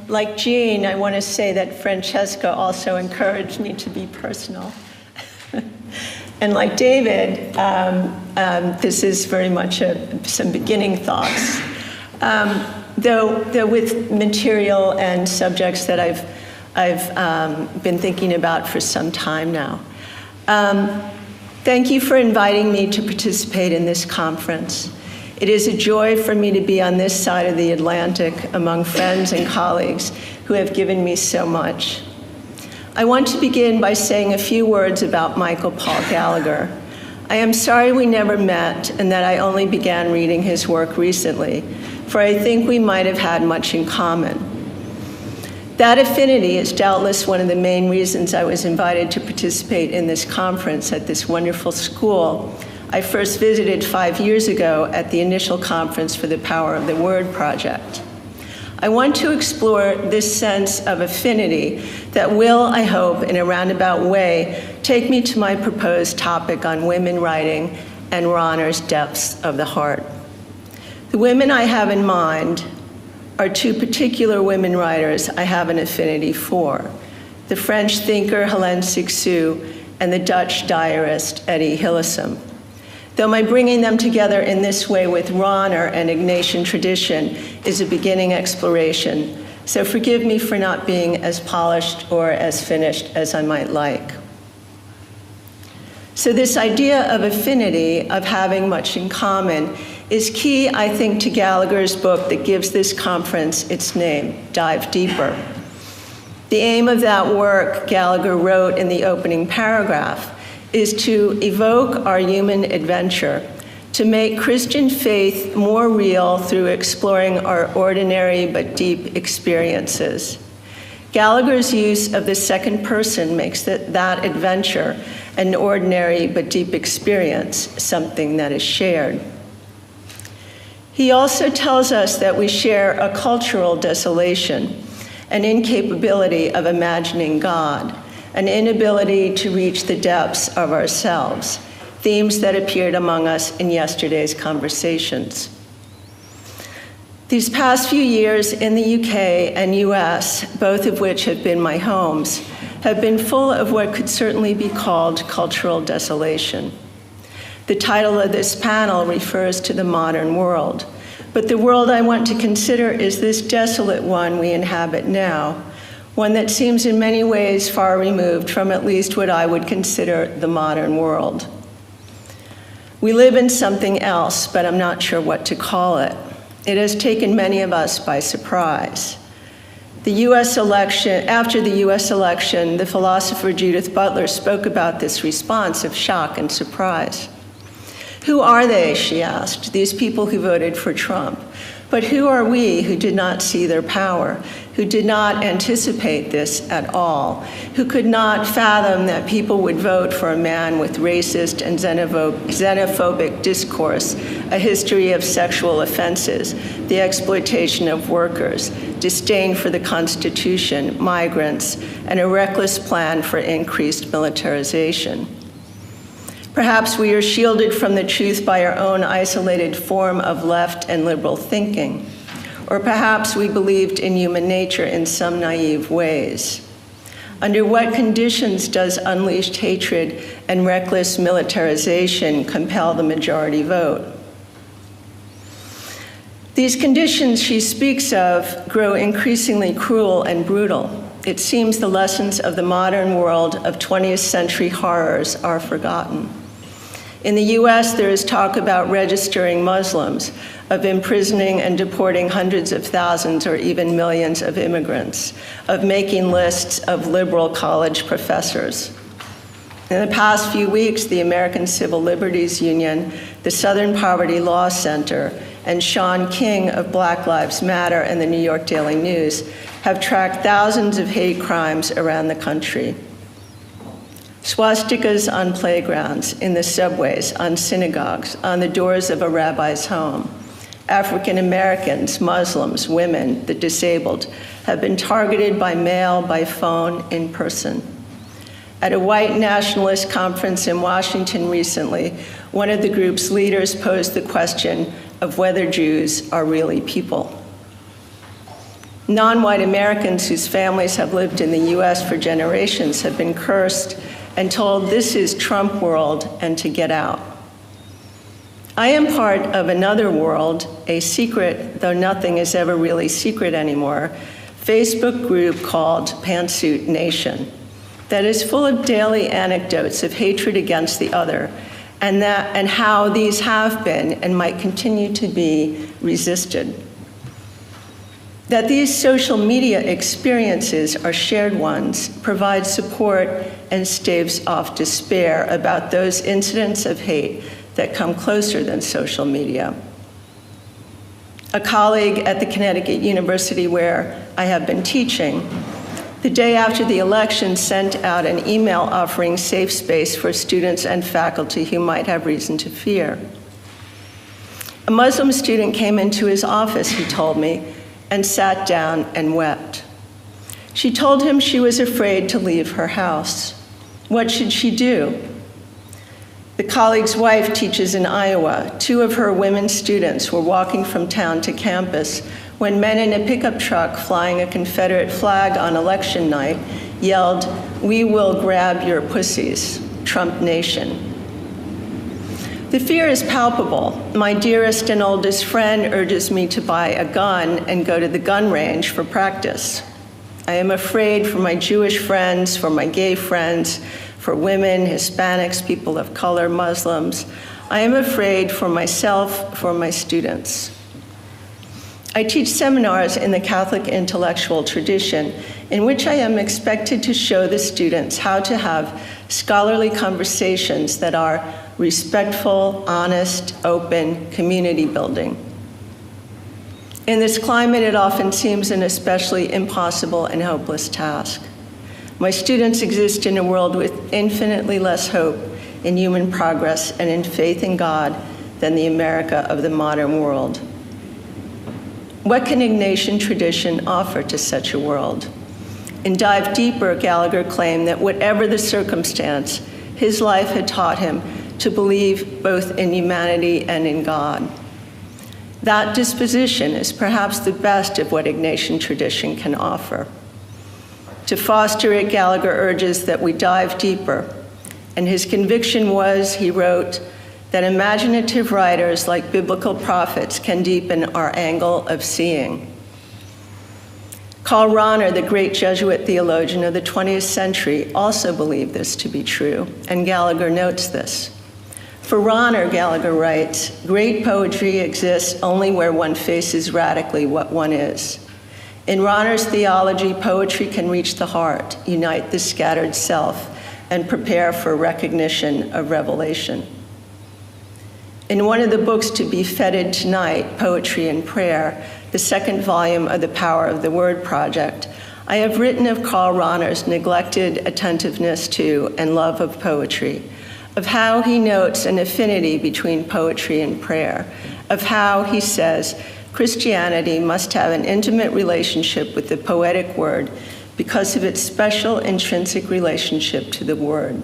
Like Jean, I want to say that Francesca also encouraged me to be personal. And like David, this is very much some beginning thoughts. Though with material and subjects that I've been thinking about for some time now. Thank you for inviting me to participate in this conference. It is a joy for me to be on this side of the Atlantic among friends and colleagues who have given me so much. I want to begin by saying a few words about Michael Paul Gallagher. I am sorry we never met and that I only began reading his work recently, for I think we might have had much in common. That affinity is doubtless one of the main reasons I was invited to participate in this conference at this wonderful school I first visited 5 years ago at the initial conference for the Power of the Word project. I want to explore this sense of affinity that will, I hope, in a roundabout way, take me to my proposed topic on women writing and Rahner's depths of the heart. The women I have in mind are two particular women writers I have an affinity for, the French thinker Hélène Cixous and the Dutch diarist Etty Hillesum. Though my bringing them together in this way with Rahner and Ignatian tradition is a beginning exploration, so forgive me for not being as polished or as finished as I might like. So this idea of affinity, of having much in common, is key, I think, to Gallagher's book that gives this conference its name, Dive Deeper. The aim of that work, Gallagher wrote in the opening paragraph, is to evoke our human adventure, to make Christian faith more real through exploring our ordinary but deep experiences. Gallagher's use of the second person makes that adventure, an ordinary but deep experience, something that is shared. He also tells us that we share a cultural desolation, an incapability of imagining God, an inability to reach the depths of ourselves, themes that appeared among us in yesterday's conversations. These past few years in the UK and US, both of which have been my homes, have been full of what could certainly be called cultural desolation. The title of this panel refers to the modern world, but the world I want to consider is this desolate one we inhabit now, one that seems in many ways far removed from at least what I would consider the modern world. We live in something else, but I'm not sure what to call it. It has taken many of us by surprise. After the US election, the philosopher Judith Butler spoke about this response of shock and surprise. Who are they, she asked, these people who voted for Trump? But who are we who did not see their power, who did not anticipate this at all, who could not fathom that people would vote for a man with racist and xenophobic discourse, a history of sexual offenses, the exploitation of workers, disdain for the Constitution, migrants, and a reckless plan for increased militarization? Perhaps we are shielded from the truth by our own isolated form of left and liberal thinking. Or perhaps we believed in human nature in some naive ways. Under what conditions does unleashed hatred and reckless militarization compel the majority vote? These conditions she speaks of grow increasingly cruel and brutal. It seems the lessons of the modern world of 20th century horrors are forgotten. In the US, there is talk about registering Muslims, of imprisoning and deporting hundreds of thousands or even millions of immigrants, of making lists of liberal college professors. In the past few weeks, the American Civil Liberties Union, the Southern Poverty Law Center, and Sean King of Black Lives Matter and the New York Daily News have tracked thousands of hate crimes around the country. Swastikas on playgrounds, in the subways, on synagogues, on the doors of a rabbi's home. African Americans, Muslims, women, the disabled have been targeted by mail, by phone, in person. At a white nationalist conference in Washington recently, one of the group's leaders posed the question of whether Jews are really people. Non-white Americans whose families have lived in the US for generations have been cursed and told this is Trump world and to get out. I am part of another world, a secret, though nothing is ever really secret anymore, Facebook group called Pantsuit Nation that is full of daily anecdotes of hatred against the other and how these have been and might continue to be resisted. That these social media experiences are shared ones provides support and staves off despair about those incidents of hate that come closer than social media. A colleague at the Connecticut University where I have been teaching, the day after the election sent out an email offering safe space for students and faculty who might have reason to fear. A Muslim student came into his office, he told me, and sat down and wept. She told him she was afraid to leave her house. What should she do? The colleague's wife teaches in Iowa. 2 of her women students were walking from town to campus when men in a pickup truck flying a Confederate flag on election night yelled, "We will grab your pussies, Trump Nation." The fear is palpable. My dearest and oldest friend urges me to buy a gun and go to the gun range for practice. I am afraid for my Jewish friends, for my gay friends, for women, Hispanics, people of color, Muslims. I am afraid for myself, for my students. I teach seminars in the Catholic intellectual tradition in which I am expected to show the students how to have scholarly conversations that are respectful, honest, open, community building. In this climate, it often seems an especially impossible and hopeless task. My students exist in a world with infinitely less hope in human progress and in faith in God than the America of the modern world. What can Ignatian tradition offer to such a world? In Dive Deeper, Gallagher claimed that whatever the circumstance, his life had taught him to believe both in humanity and in God. That disposition is perhaps the best of what Ignatian tradition can offer. To foster it, Gallagher urges that we dive deeper, and his conviction was, he wrote, that imaginative writers like biblical prophets can deepen our angle of seeing. Karl Rahner, the great Jesuit theologian of the 20th century, also believed this to be true, and Gallagher notes this. For Rahner, Gallagher writes, great poetry exists only where one faces radically what one is. In Rahner's theology, poetry can reach the heart, unite the scattered self, and prepare for recognition of revelation. In one of the books to be feted tonight, Poetry and Prayer, the second volume of the Power of the Word project, I have written of Karl Rahner's neglected attentiveness to and love of poetry, of how he notes an affinity between poetry and prayer, of how, he says, Christianity must have an intimate relationship with the poetic word because of its special intrinsic relationship to the word.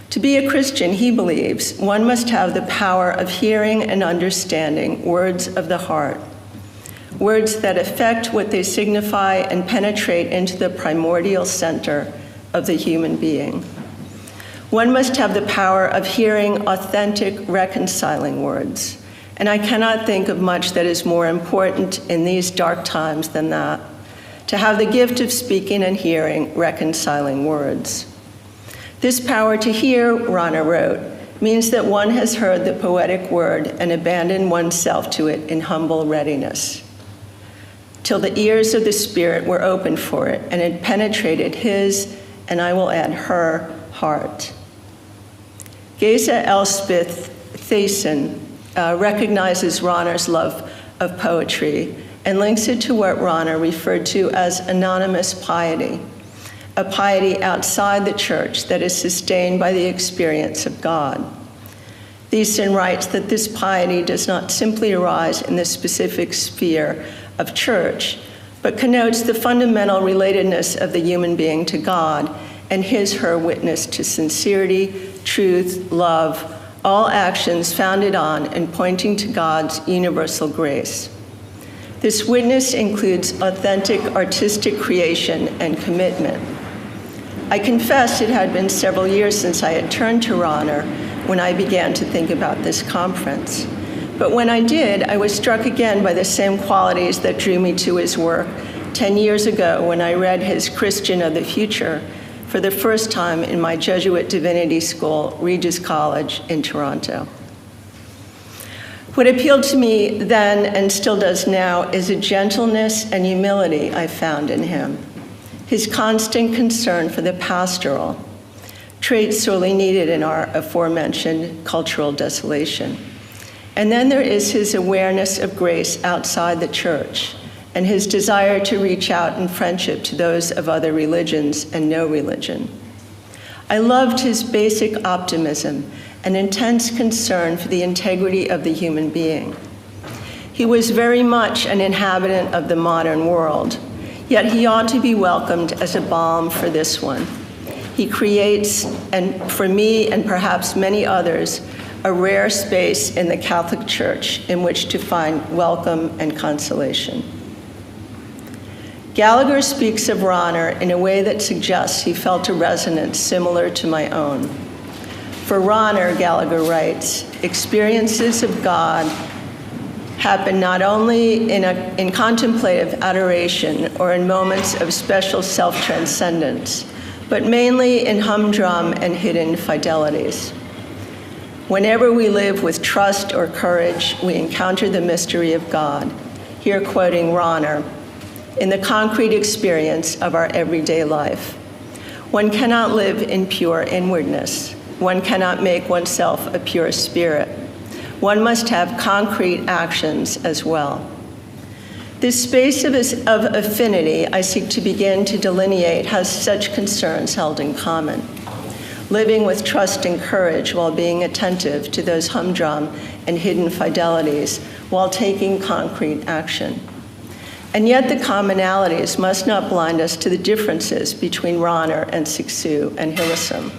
To be a Christian, he believes, one must have the power of hearing and understanding words of the heart, words that affect what they signify and penetrate into the primordial center of the human being. One must have the power of hearing authentic, reconciling words, and I cannot think of much that is more important in these dark times than that, to have the gift of speaking and hearing reconciling words. This power to hear, Rahner wrote, means that one has heard the poetic word and abandoned oneself to it in humble readiness, till the ears of the Spirit were opened for it and it penetrated his, and I will add her, heart. Geza Elspeth Thiessen recognizes Rahner's love of poetry and links it to what Rahner referred to as anonymous piety, a piety outside the church that is sustained by the experience of God. Thiessen writes that this piety does not simply arise in the specific sphere of church, but connotes the fundamental relatedness of the human being to God and his/her witness to sincerity, truth, love, all actions founded on and pointing to God's universal grace. This witness includes authentic artistic creation and commitment. I confess it had been several years since I had turned to Rahner when I began to think about this conference. But when I did, I was struck again by the same qualities that drew me to his work 10 years ago when I read his Christian of the Future for the first time in my Jesuit Divinity School, Regis College in Toronto. What appealed to me then and still does now is a gentleness and humility I found in him. His constant concern for the pastoral, traits sorely needed in our aforementioned cultural desolation. And then there is his awareness of grace outside the church and his desire to reach out in friendship to those of other religions and no religion. I loved his basic optimism and intense concern for the integrity of the human being. He was very much an inhabitant of the modern world, yet he ought to be welcomed as a balm for this one. He creates, and for me and perhaps many others, a rare space in the Catholic Church in which to find welcome and consolation. Gallagher speaks of Rahner in a way that suggests he felt a resonance similar to my own. For Rahner, Gallagher writes, experiences of God happen not only in contemplative adoration or in moments of special self-transcendence, but mainly in humdrum and hidden fidelities. Whenever we live with trust or courage, we encounter the mystery of God, here quoting Rahner, in the concrete experience of our everyday life. One cannot live in pure inwardness. One cannot make oneself a pure spirit. One must have concrete actions as well. This space of affinity I seek to begin to delineate has such concerns held in common. Living with trust and courage while being attentive to those humdrum and hidden fidelities while taking concrete action. And yet the commonalities must not blind us to the differences between Rahner and Cixous and Hillesum.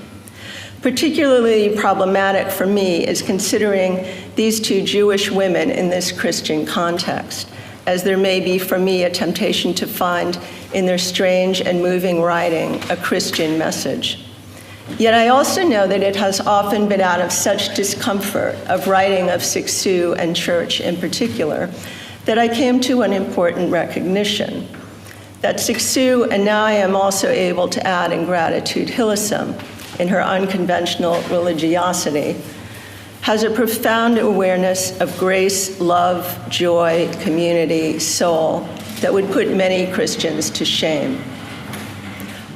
Particularly problematic for me is considering these two Jewish women in this Christian context, as there may be for me a temptation to find in their strange and moving writing a Christian message. Yet I also know that it has often been out of such discomfort of writing of Cixous and church in particular that I came to an important recognition that Cixous, and now I am also able to add in gratitude Hillesum, in her unconventional religiosity, has a profound awareness of grace, love, joy, community, soul that would put many Christians to shame.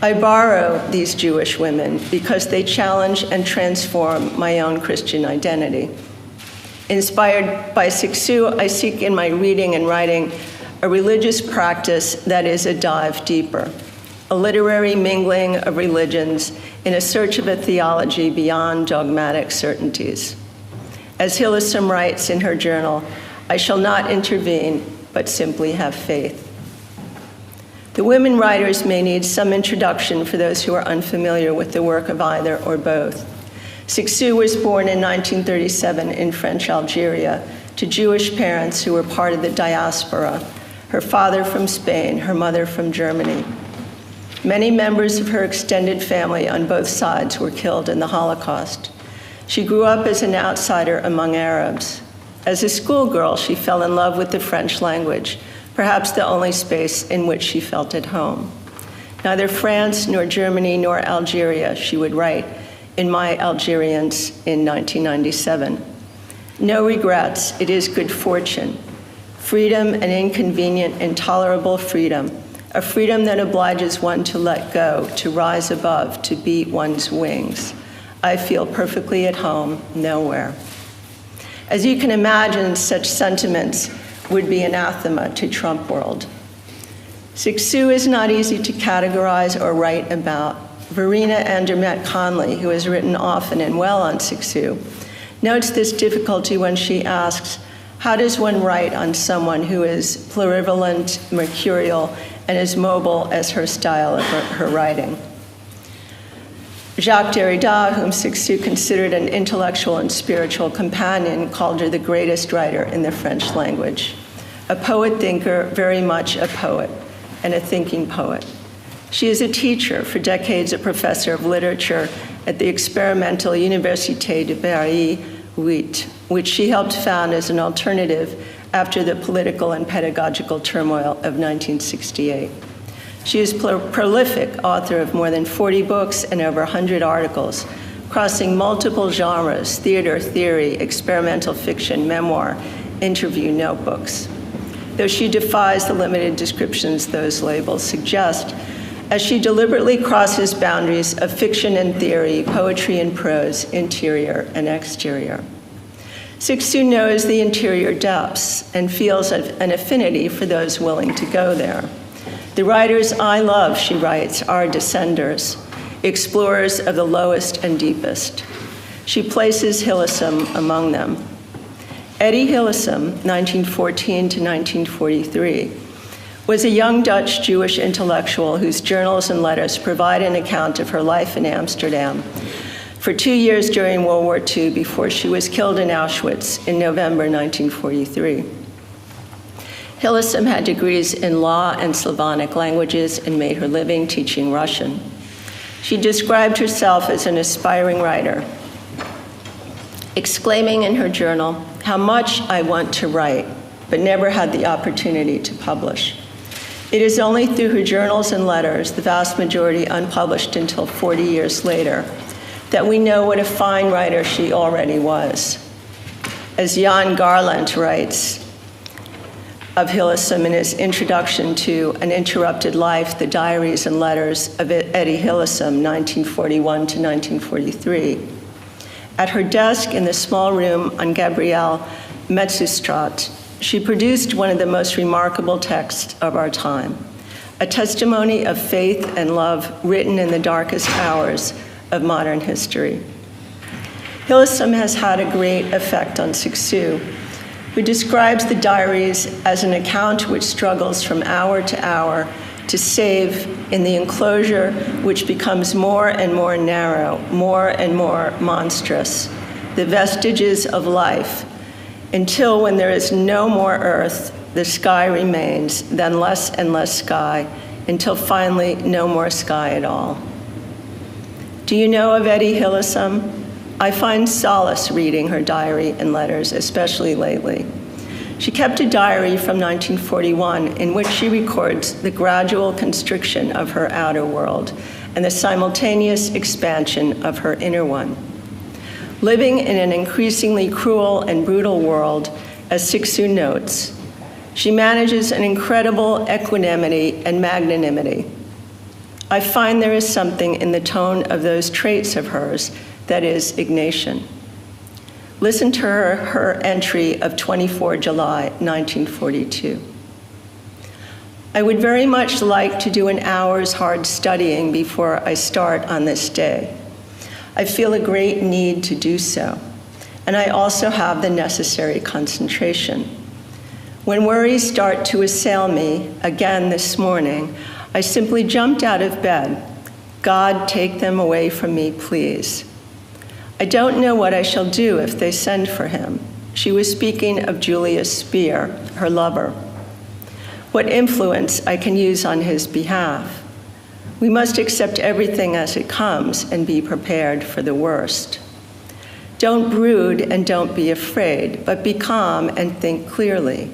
I borrow these Jewish women because they challenge and transform my own Christian identity. Inspired by Cixous, I seek in my reading and writing a religious practice that is a dive deeper, a literary mingling of religions in a search of a theology beyond dogmatic certainties. As Hillesum writes in her journal, I shall not intervene, but simply have faith. The women writers may need some introduction for those who are unfamiliar with the work of either or both. Cixous was born in 1937 in French Algeria to Jewish parents who were part of the diaspora, her father from Spain, her mother from Germany. Many members of her extended family on both sides were killed in the Holocaust. She grew up as an outsider among Arabs. As a schoolgirl, she fell in love with the French language, perhaps the only space in which she felt at home. Neither France nor Germany nor Algeria, she would write in My Algerians in 1997. No regrets, it is good fortune. Freedom and inconvenient, intolerable freedom. A freedom that obliges one to let go, to rise above, to beat one's wings. I feel perfectly at home nowhere. As you can imagine, such sentiments would be anathema to Trump world. Cixous is not easy to categorize or write about. Verena Andermatt Conley, who has written often and well on Cixous, notes this difficulty when she asks, how does one write on someone who is plurivalent, mercurial, and as mobile as her style of her writing? Jacques Derrida, whom Cixous considered an intellectual and spiritual companion, called her the greatest writer in the French language. a poet-thinker, very much a poet, and a thinking poet. She is a teacher, for decades a professor of literature at the experimental Université de Paris, which she helped found as an alternative after the political and pedagogical turmoil of 1968. She is prolific author of more than 40 books and over 100 articles, crossing multiple genres: theater, theory, experimental fiction, memoir, interview, notebooks. Though she defies the limited descriptions those labels suggest, as she deliberately crosses boundaries of fiction and theory, poetry and prose, interior and exterior. Cixous knows the interior depths and feels an affinity for those willing to go there. The writers I love, she writes, are descenders, explorers of the lowest and deepest. She places Hillesum among them. Eddie Hillesum, 1914 to 1943, was a young Dutch Jewish intellectual whose journals and letters provide an account of her life in Amsterdam for 2 years during World War II before she was killed in Auschwitz in November 1943. Hillesum had degrees in law and Slavonic languages and made her living teaching Russian. She described herself as an aspiring writer, exclaiming in her journal, "How much I want to write, but never had the opportunity to publish." It is only through her journals and letters, the vast majority unpublished until 40 years later, that we know what a fine writer she already was. As Jan Garland writes of Hillesum in his introduction to An Interrupted Life, the diaries and letters of Eddie Hillesum, 1941 to 1943, at her desk in the small room on Gabrielle Metzustraat, she produced one of the most remarkable texts of our time, a testimony of faith and love written in the darkest hours of modern history. Hillesum has had a great effect on Cixous, who describes the diaries as an account which struggles from hour to hour to save in the enclosure which becomes more and more narrow, more and more monstrous, the vestiges of life, until when there is no more earth, the sky remains, then less and less sky, until finally no more sky at all. Do you know of Eddie Hillesum? I find solace reading her diary and letters, especially lately. She kept a diary from 1941 in which she records the gradual constriction of her outer world and the simultaneous expansion of her inner one. Living in an increasingly cruel and brutal world, as Cixous notes, she manages an incredible equanimity and magnanimity. I find there is something in the tone of those traits of hers that is Ignatian. Listen to her entry of 24 July, 1942. I would very much like to do an hour's hard studying before I start on this day. I feel a great need to do so, and I also have the necessary concentration. When worries start to assail me, again this morning, I simply jumped out of bed. God, take them away from me, please. I don't know what I shall do if they send for him. She was speaking of Julius Speer, her lover. What influence I can use on his behalf. We must accept everything as it comes and be prepared for the worst. Don't brood and don't be afraid, but be calm and think clearly.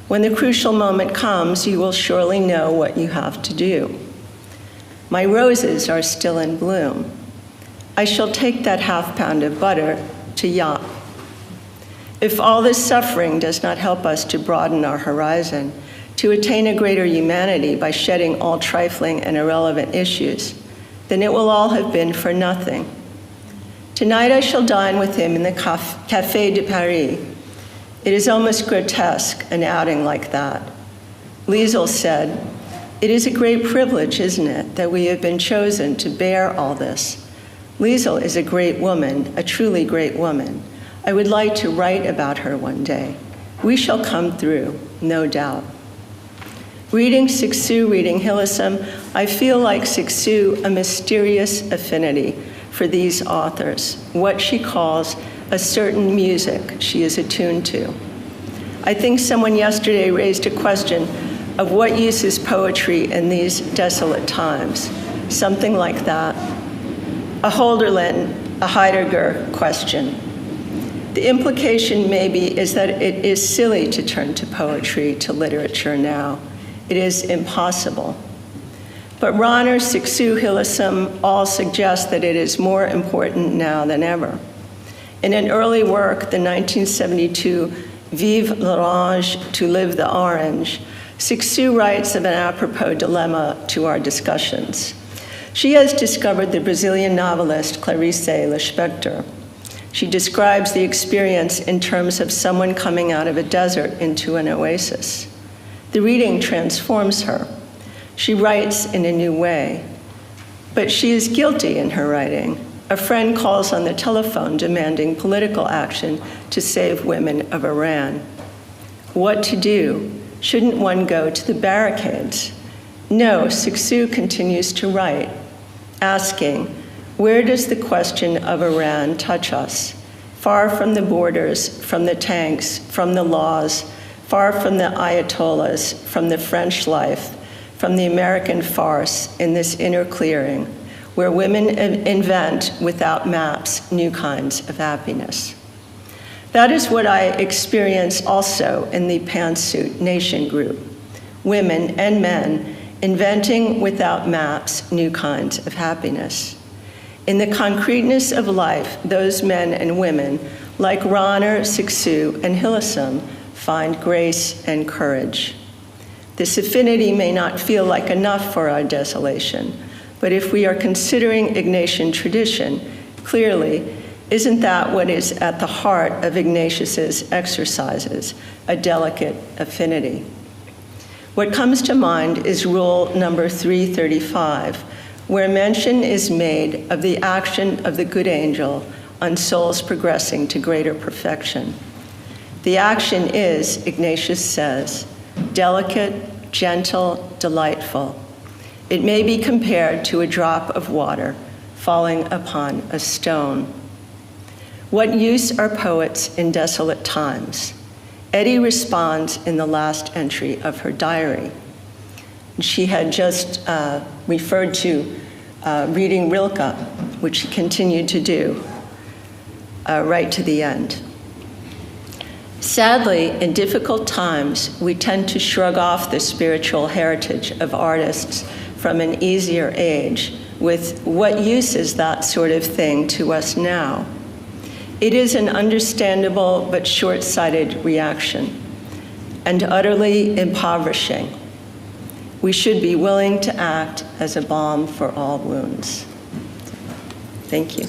When the crucial moment comes, you will surely know what you have to do. My roses are still in bloom. I shall take that half-pound of butter to Yap. If all this suffering does not help us to broaden our horizon, to attain a greater humanity by shedding all trifling and irrelevant issues, then it will all have been for nothing. Tonight I shall dine with him in the Café de Paris. It is almost grotesque, an outing like that. Liesl said, "It is a great privilege, isn't it, that we have been chosen to bear all this. Liesl is a great woman, a truly great woman. I would like to write about her one day. We shall come through, no doubt." Reading Cixous, reading Hillesum, I feel like Cixous a mysterious affinity for these authors, what she calls a certain music she is attuned to. I think someone yesterday raised a question of what use is poetry in these desolate times. Something like that. A Hölderlin, a Heidegger question. The implication maybe is that it is silly to turn to poetry, to literature now. It is impossible. But Rahner, Cixous, Hillesum all suggest that it is more important now than ever. In an early work, the 1972 Vive l'Orange, To Live the Orange, Cixous writes of an apropos dilemma to our discussions. She has discovered the Brazilian novelist Clarice Lispector. She describes the experience in terms of someone coming out of a desert into an oasis. The reading transforms her. She writes in a new way, but she is guilty in her writing. A friend calls on the telephone demanding political action to save women of Iran. What to do? Shouldn't one go to the barricades? No, Cixous continues to write, asking, where does the question of Iran touch us? Far from the borders, from the tanks, from the laws, far from the Ayatollahs, from the French life, from the American farce in this inner clearing, where women invent without maps new kinds of happiness. That is what I experience also in the Pantsuit Nation group, women and men inventing without maps new kinds of happiness. In the concreteness of life, those men and women, like Rahner, Cixous, and Hillesum, find grace and courage. This affinity may not feel like enough for our desolation, but if we are considering Ignatian tradition, clearly, isn't that what is at the heart of Ignatius's exercises, a delicate affinity? What comes to mind is rule number 335, where mention is made of the action of the good angel on souls progressing to greater perfection. The action is, Ignatius says, delicate, gentle, delightful. It may be compared to a drop of water falling upon a stone. What use are poets in desolate times? Etty responds in the last entry of her diary. She had just referred to reading Rilke, which she continued to do right to the end. Sadly, in difficult times, we tend to shrug off the spiritual heritage of artists from an easier age with what use is that sort of thing to us now? It is an understandable but short-sighted reaction and utterly impoverishing. We should be willing to act as a balm for all wounds. Thank you.